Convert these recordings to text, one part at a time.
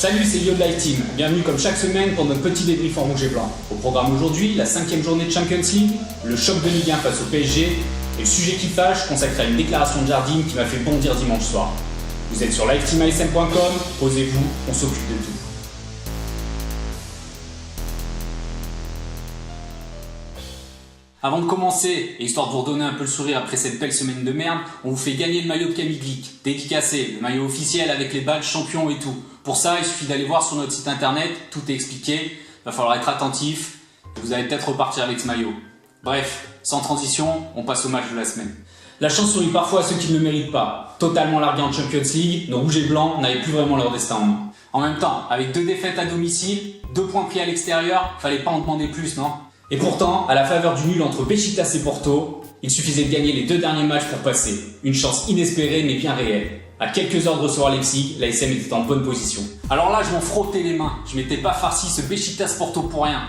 Salut, c'est Yo de Live Team. Bienvenue comme chaque semaine pour notre petit débrief en rouge et blanc. Au programme aujourd'hui, la 5e journée de Champions League, le choc de Ligue 1 face au PSG et le sujet qui fâche consacré à une déclaration de Jardim qui m'a fait bondir dimanche soir. Vous êtes sur liveteamasm.com, posez-vous, on s'occupe de tout. Avant de commencer, et histoire de vous redonner un peu le sourire après cette belle semaine de merde, on vous fait gagner le maillot de Camille Glick, dédicacé, le maillot officiel avec les badges champions et tout. Pour ça, il suffit d'aller voir sur notre site internet, tout est expliqué, il va falloir être attentif, et vous allez peut-être repartir avec ce maillot. Bref, sans transition, on passe au match de la semaine. La chance sourit parfois à ceux qui ne le méritent pas. Totalement largués en Champions League, nos rouges et blancs n'avaient plus vraiment leur destin en main. En même temps, avec 2 défaites à domicile, 2 points pris à l'extérieur, fallait pas en demander plus, non ? Et pourtant, à la faveur du nul entre Beşiktaş et Porto, il suffisait de gagner les 2 derniers matchs pour passer. Une chance inespérée mais bien réelle. À quelques heures de recevoir Leipzig, l'ASM était en bonne position. Alors là, je m'en frottais les mains. Je m'étais pas farci ce Beşiktaş Porto pour rien.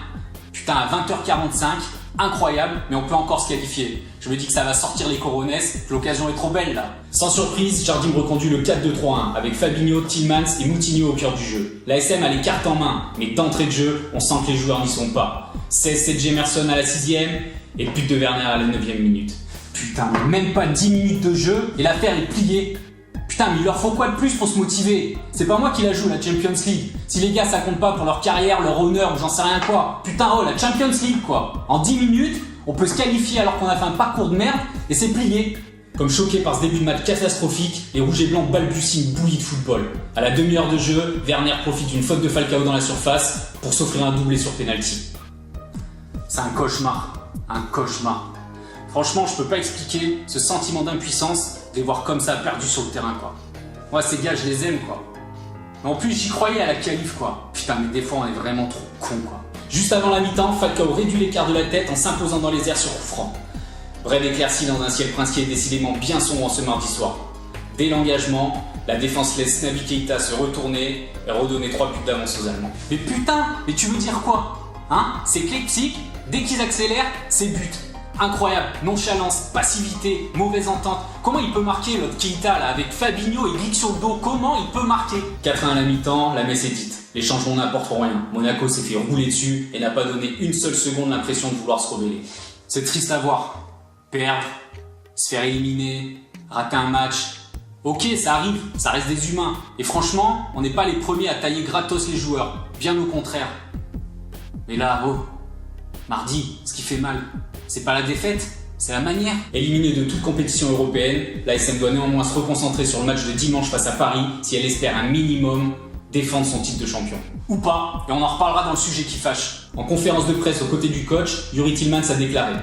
Putain, à 20h45, incroyable, mais on peut encore se qualifier. Je me dis que ça va sortir les coronesses, que l'occasion est trop belle là. Sans surprise, Jardim reconduit le 4-2-3-1 avec Fabinho, Tielemans et Moutinho au cœur du jeu. L'ASM a les cartes en main, mais d'entrée de jeu, on sent que les joueurs n'y sont pas. 16-7 Jemerson à la 6ème et but de Werner à la 9ème minute. Putain, même pas 10 minutes de jeu et l'affaire est pliée. Putain, mais il leur faut quoi de plus pour se motiver? C'est pas moi qui la joue, la Champions League. Si les gars ça compte pas pour leur carrière, leur honneur ou j'en sais rien quoi. Putain, oh, la Champions League quoi. En 10 minutes, on peut se qualifier alors qu'on a fait un parcours de merde et c'est plié. Comme choqué par ce début de match catastrophique, les rouges et blancs balbutient une bouillie de football. À la demi-heure de jeu, Werner profite d'une faute de Falcao dans la surface pour s'offrir un doublé sur penalty. C'est un cauchemar. Un cauchemar. Franchement, je peux pas expliquer ce sentiment d'impuissance de les voir comme ça perdus sur le terrain quoi. Moi ces gars je les aime quoi. Mais en plus j'y croyais à la qualif quoi. Putain mais des fois on est vraiment trop cons quoi. Juste avant la mi-temps, Falcao réduit l'écart de la tête en s'imposant dans les airs sur coup franc. Brève éclaircie dans un ciel princier décidément bien sombre ce mardi soir. Dès l'engagement, la défense laisse Naby Keita se retourner et redonner 3 buts d'avance aux Allemands. Mais putain, mais tu veux dire quoi? Hein? C'est que les psych, dès qu'ils accélèrent, c'est but. Incroyable, nonchalance, passivité, mauvaise entente. Comment il peut marquer l'autre Keita là avec Fabinho et Glick sur le dos? Comment il peut marquer? 4-1 à la mi-temps, la messe est dite. Les changements n'apporteront rien. Monaco s'est fait rouler dessus et n'a pas donné une seule seconde l'impression de vouloir se rebeller. C'est triste à voir. Perdre, se faire éliminer, rater un match. Ok, ça arrive, ça reste des humains. Et franchement, on n'est pas les premiers à tailler gratos les joueurs. Bien au contraire. Mais là, oh, mardi, ce qui fait mal, c'est pas la défaite, c'est la manière. Éliminée de toute compétition européenne, l'ASM doit néanmoins se reconcentrer sur le match de dimanche face à Paris si elle espère un minimum défendre son titre de champion. Ou pas, et on en reparlera dans le sujet qui fâche. En conférence de presse aux côtés du coach, Youri Tielemans a déclaré: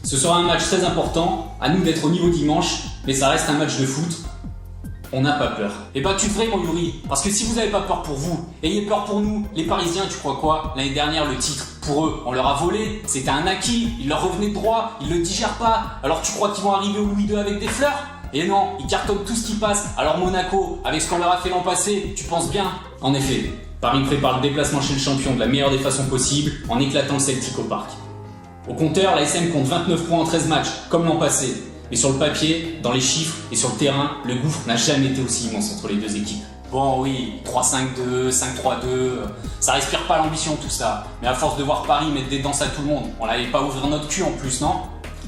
ce sera un match très important, à nous d'être au niveau dimanche, mais ça reste un match de foot. On n'a pas peur. Et bah tu devrais mon Youri, parce que si vous n'avez pas peur pour vous, ayez peur pour nous. Les Parisiens, tu crois quoi? L'année dernière, le titre, pour eux, on leur a volé, c'était un acquis, il leur revenait de droit, ils le digèrent pas. Alors tu crois qu'ils vont arriver au Louis II avec des fleurs? Et non, ils cartonnent tout ce qui passe. Alors Monaco, avec ce qu'on leur a fait l'an passé, tu penses bien? En effet, Paris prépare le déplacement chez le champion de la meilleure des façons possibles, en éclatant le Celtic au parc. Au compteur, l'ASM compte 29 points en 13 matchs, comme l'an passé. Mais sur le papier, dans les chiffres et sur le terrain, le gouffre n'a jamais été aussi immense entre les deux équipes. Bon oui, 3-5-2, 5-3-2, ça respire pas l'ambition tout ça. Mais à force de voir Paris mettre des danses à tout le monde, on n'allait pas ouvrir notre cul en plus, non?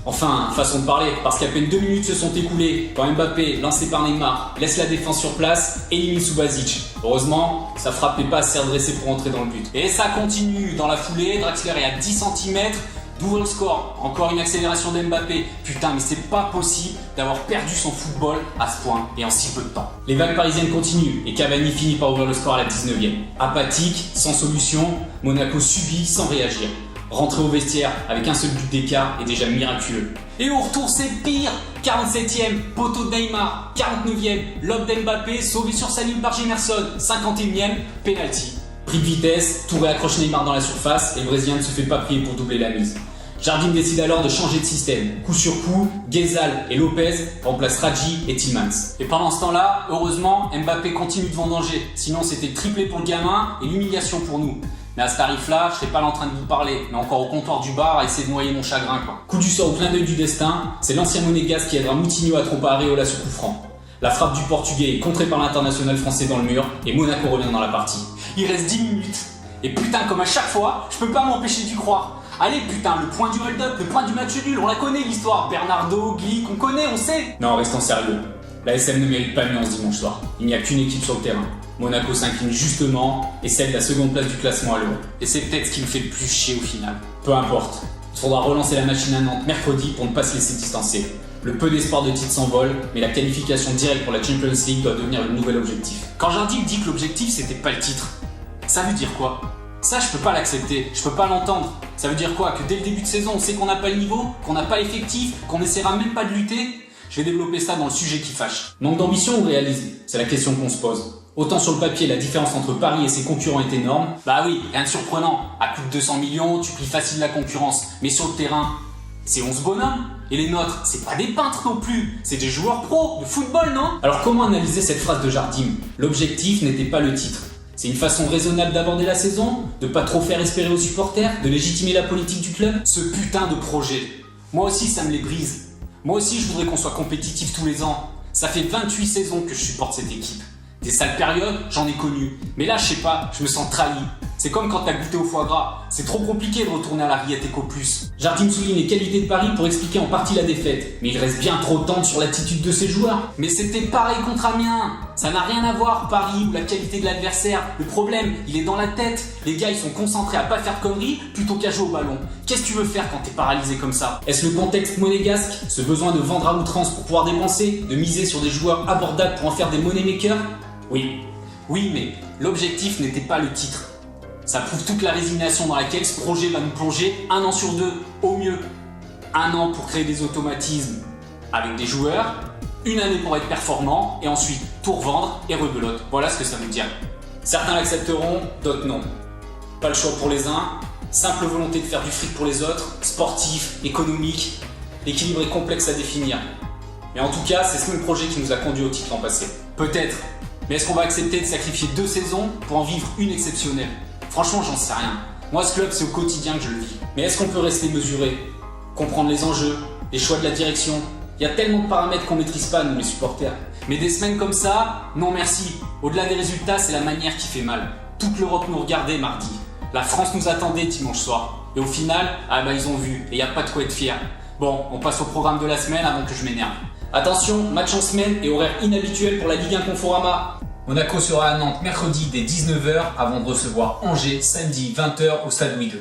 Enfin, façon de parler, parce qu'à peine 2 minutes se sont écoulées quand Mbappé, lancé par Neymar, laisse la défense sur place et élimine Subasic. Heureusement, sa frappe n'est pas assez redressée pour entrer dans le but. Et ça continue, dans la foulée, Draxler est à 10 cm, d'ouvrir le score, encore une accélération d'Mbappé. Putain, mais c'est pas possible d'avoir perdu son football à ce point et en si peu de temps. Les vagues parisiennes continuent et Cavani finit par ouvrir le score à la 19ème. Apathique, sans solution, Monaco subit sans réagir. Rentrer au vestiaire avec un seul but d'écart est déjà miraculeux. Et au retour, c'est pire. 47ème, poteau de Neymar. 49ème, lob d'Mbappé, sauvé sur sa ligne par Jemerson. 51ème, penalty. Pris de vitesse, Touré accroche Neymar dans la surface et le Brésilien ne se fait pas prier pour doubler la mise. Jardim décide alors de changer de système. Coup sur coup, Ghezal et Lopez remplacent Radji et Tielemans. Et pendant ce temps-là, heureusement, Mbappé continue de vendanger. Sinon, c'était triplé pour le gamin et l'humiliation pour nous. Mais à ce tarif-là, je serais pas là en train de vous parler, mais encore au comptoir du bar à essayer de noyer mon chagrin quoi. Coup du sort au clin d'œil du destin, c'est l'ancien monégasque qui aidera Moutinho à tromper Areola sur coup franc. La frappe du Portugais est contrée par l'international français dans le mur et Monaco revient dans la partie. Il reste 10 minutes. Et putain, comme à chaque fois, je peux pas m'empêcher d'y croire. Allez putain, le point du hold-up, le point du match nul, on la connaît l'histoire. Bernardo, Glick, on connaît, on sait. Non, restons sérieux. La SM ne mérite pas mieux en ce dimanche soir. Il n'y a qu'une équipe sur le terrain. Monaco s'incline justement et cède la seconde place du classement à l'Euro. Et c'est peut-être ce qui me fait le plus chier au final. Peu importe. Il faudra relancer la machine à Nantes mercredi pour ne pas se laisser distancer. Le peu d'espoir de titre s'envole, mais la qualification directe pour la Champions League doit devenir le nouvel objectif. Quand Jardim dit que l'objectif c'était pas le titre, ça veut dire quoi? Ça, je peux pas l'accepter, je peux pas l'entendre. Ça veut dire quoi? Que dès le début de saison, on sait qu'on n'a pas le niveau, qu'on n'a pas l'effectif, qu'on essaiera même pas de lutter? Je vais développer ça dans le sujet qui fâche. Manque d'ambition ou réalisé? C'est la question qu'on se pose. Autant sur le papier, la différence entre Paris et ses concurrents est énorme. Bah oui, rien de surprenant. À plus de 200 millions, tu plies facile la concurrence. Mais sur le terrain, c'est 11 bonhommes. Et les nôtres, c'est pas des peintres non plus. C'est des joueurs pros de football, non? Alors comment analyser cette phrase de Jardim? L'objectif n'était pas le titre. C'est une façon raisonnable d'aborder la saison, de pas trop faire espérer aux supporters, de légitimer la politique du club. Ce putain de projet. Moi aussi, ça me les brise. Moi aussi, je voudrais qu'on soit compétitif tous les ans. Ça fait 28 saisons que je supporte cette équipe. Des sales périodes, j'en ai connu. Mais là, je sais pas, je me sens trahi. C'est comme quand t'as goûté au foie gras. C'est trop compliqué de retourner à la Riette Eco Plus. Jardim souligne les qualités de Paris pour expliquer en partie la défaite. Mais il reste bien trop tendre sur l'attitude de ses joueurs. Mais c'était pareil contre Amiens. Ça n'a rien à voir, Paris ou la qualité de l'adversaire. Le problème, il est dans la tête. Les gars, ils sont concentrés à pas faire de conneries plutôt qu'à jouer au ballon. Qu'est-ce que tu veux faire quand t'es paralysé comme ça? Est-ce le contexte monégasque? Ce besoin de vendre à outrance pour pouvoir dépenser? De miser sur des joueurs abordables pour en faire des money makers? Oui. Oui, mais l'objectif n'était pas le titre. Ça prouve toute la résignation dans laquelle ce projet va nous plonger 1 an sur 2, au mieux. 1 an pour créer des automatismes avec des joueurs, 1 année pour être performant, et ensuite tout revendre et rebelote. Voilà ce que ça veut dire. Certains l'accepteront, d'autres non. Pas le choix pour les uns, simple volonté de faire du fric pour les autres, sportif, économique, l'équilibre est complexe à définir. Mais en tout cas, c'est ce même projet qui nous a conduit au titre l'an passé. Peut-être, mais est-ce qu'on va accepter de sacrifier 2 saisons pour en vivre une exceptionnelle? Franchement, j'en sais rien. Moi, ce club, c'est au quotidien que je le vis. Mais est-ce qu'on peut rester mesuré? Comprendre les enjeux, les choix de la direction? Il y a tellement de paramètres qu'on maîtrise pas, nous les supporters. Mais des semaines comme ça, non merci. Au-delà des résultats, c'est la manière qui fait mal. Toute l'Europe nous regardait mardi. La France nous attendait dimanche soir. Et au final, ils ont vu. Et il n'y a pas de quoi être fier. Bon, on passe au programme de la semaine avant que je m'énerve. Attention, match en semaine et horaire inhabituel pour la Ligue 1 Conforama. Monaco sera à Nantes mercredi dès 19h avant de recevoir Angers samedi 20h au stade Louis II.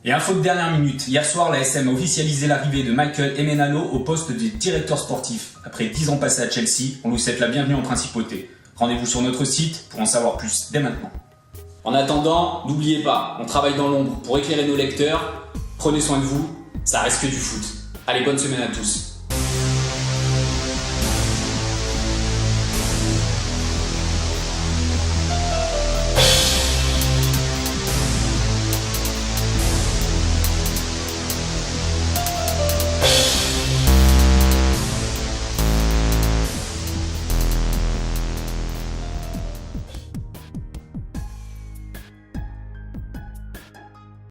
Et info de dernière minute, hier soir la SM a officialisé l'arrivée de Michael Emenalo au poste de directeur sportif. Après 10 ans passés à Chelsea, on lui souhaite la bienvenue en principauté. Rendez-vous sur notre site pour en savoir plus dès maintenant. En attendant, n'oubliez pas, on travaille dans l'ombre pour éclairer nos lecteurs. Prenez soin de vous, ça reste que du foot. Allez, bonne semaine à tous.